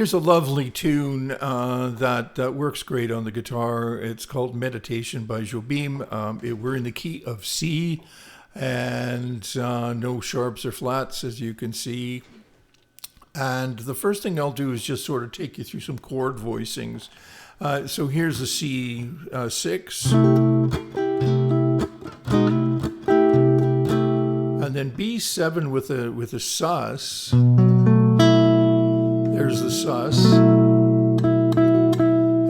Here's a lovely tune that works great on the guitar. It's called Meditation by Jobim. We're in the key of C and no sharps or flats, as you can see. And the first thing I'll do is just sort of take you through some chord voicings. So here's a C6. And then B7 with a sus. There's the sus.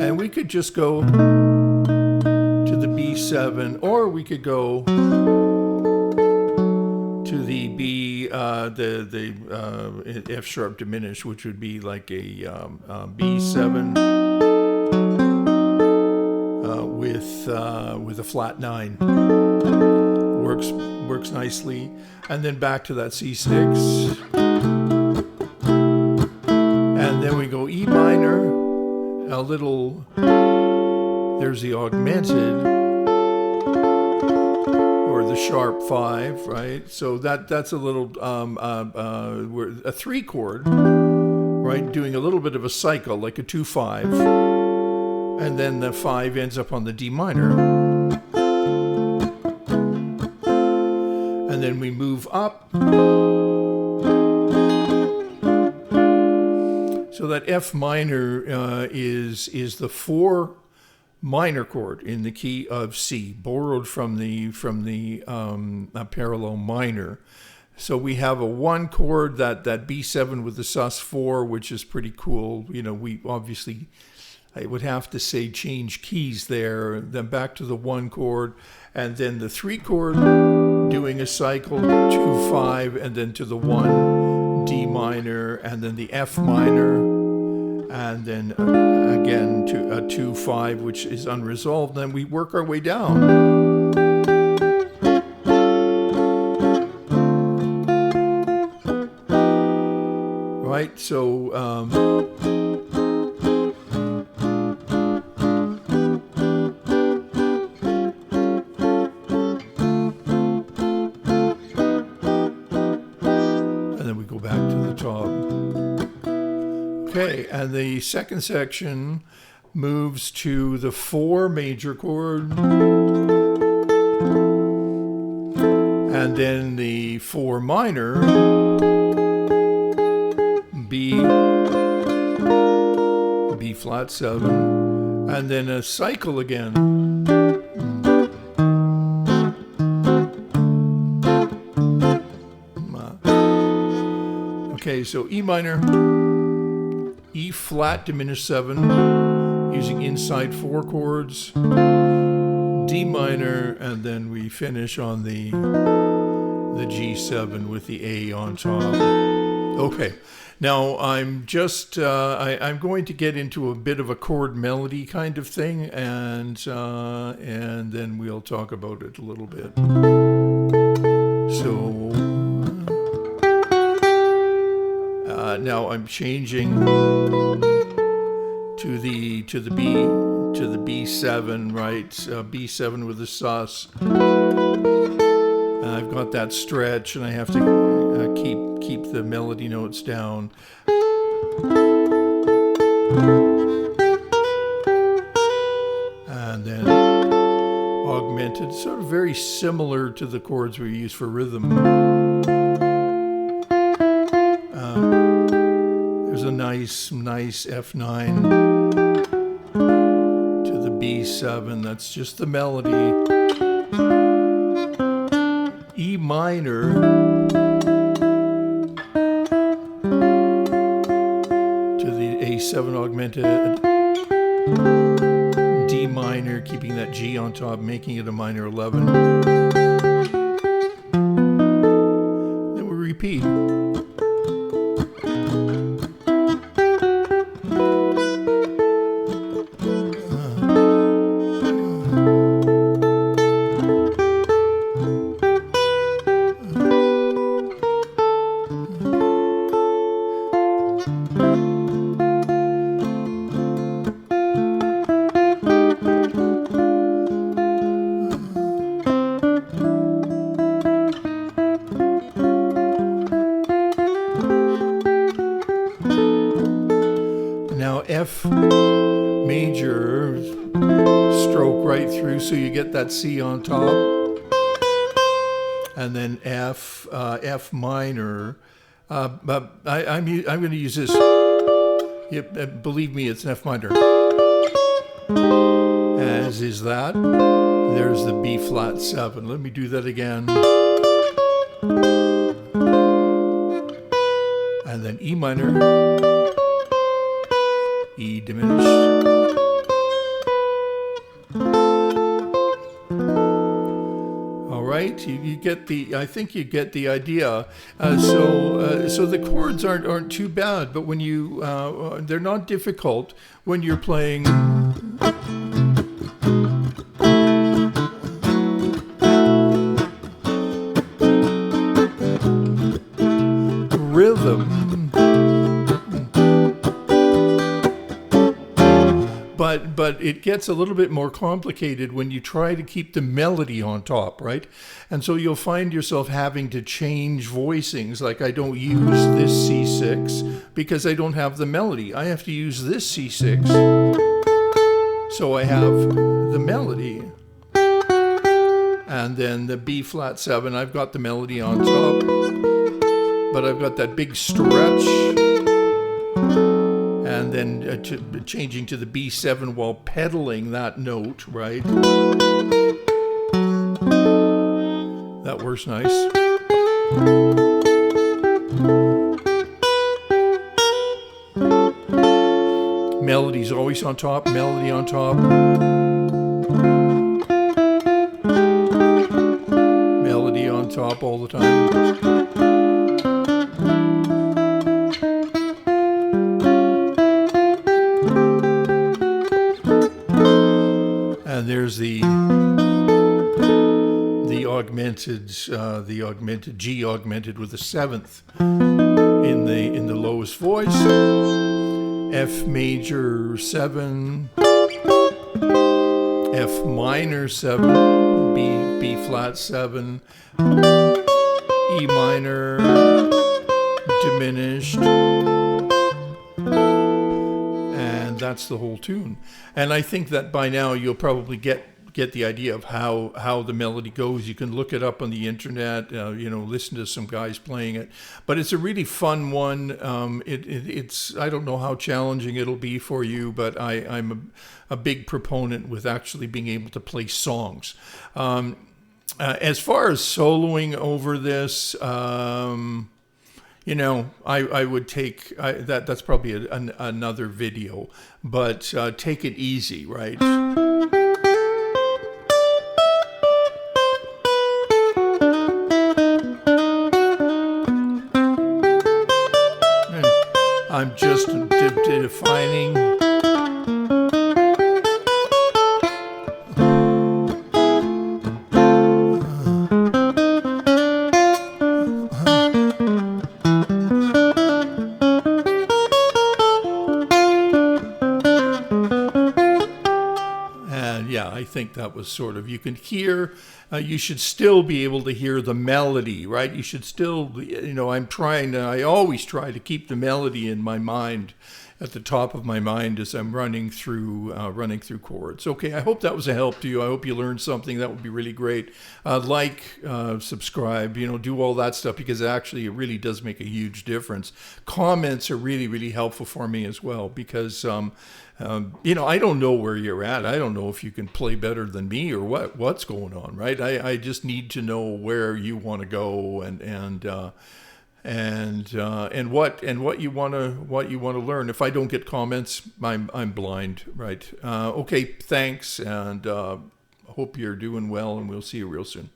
And we could just go to the B7, or we could go to the B, the F sharp diminished, which would be like a B7 with a flat 9. Works nicely. And then back to that C6. And then we go E minor, a little, there's the augmented, or the sharp 5, right? So that's a little, a 3 chord, right? Doing a little bit of a cycle, like a 2-5. And then the 5 ends up on the D minor. And then we move up. So that F minor is the 4 minor chord in the key of C, borrowed from the parallel minor. So we have a 1 chord, that B7 with the sus4, which is pretty cool. You know, we obviously, I would have to say change keys there, then back to the 1 chord, and then the 3 chord doing a cycle, 2-5, and then to the 1 D minor, and then the F minor, and then again to a 2-5, which is unresolved. Then we work our way down. Right, so okay, and the second section moves to the 4 major chord, and then the 4 minor, B flat 7, and then a cycle again. Okay, so E minor, E flat diminished 7, using inside 4 chords, D minor, and then we finish on the G7 with the A on top. Okay, now I'm just I'm going to get into a bit of a chord melody kind of thing, and then we'll talk about it a little bit. So. Now I'm changing to the B7, right? B7 with a sus. And I've got that stretch, and I have to keep the melody notes down. And then augmented, sort of very similar to the chords we use for rhythm. There's a nice F9 to the B7. That's just the melody. E minor to the A7 augmented. D minor, keeping that G on top, making it a minor 11. Then we repeat. Now F major, stroke right through, so you get that C on top, and then F minor. But I'm going to use this. Believe me, it's an F minor. As is that. There's the B flat 7. Let me do that again. And then E minor, E diminished. All right, you get the. I think you get the idea. So the chords aren't too bad, but when you they're not difficult when you're playing. Rhythm, but it gets a little bit more complicated when you try to keep the melody on top, right? And so you'll find yourself having to change voicings. Like I don't use this C6 because I don't have the melody. I have to use this C6 so I have the melody. And then the B flat 7, I've got the melody on top, but I've got that big stretch, and then changing to the B7 while pedaling that note, right? That works nice. Melody's always on top, melody on top. Melody on top all the time. And there's the augmented G augmented with the 7th in the lowest voice. F major 7, F minor 7, B flat 7, E minor diminished. That's the whole tune. And I think that by now you'll probably get the idea of how the melody goes. You can look it up on the internet, listen to some guys playing it. But it's a really fun one. It's I don't know how challenging it'll be for you, but I'm a big proponent with actually being able to play songs. As far as soloing over this, I would take that's probably another video, but take it easy, right? And I'm just defining. I think that was sort of, you can hear, you should still be able to hear the melody, right? You should still, I always try to keep the melody in my mind, at the top of my mind as I'm running through chords. Okay, I hope that was a help to you. I hope you learned something. That would be really great. Subscribe, do all that stuff, because it really does make a huge difference. Comments are really, really helpful for me as well, because I don't know where you're at. I don't know if you can play better than me or what's going on, right? I just need to know where you want to go and what you want to learn. If I don't get comments, I'm blind, right? Okay, thanks, and hope you're doing well, and we'll see you real soon.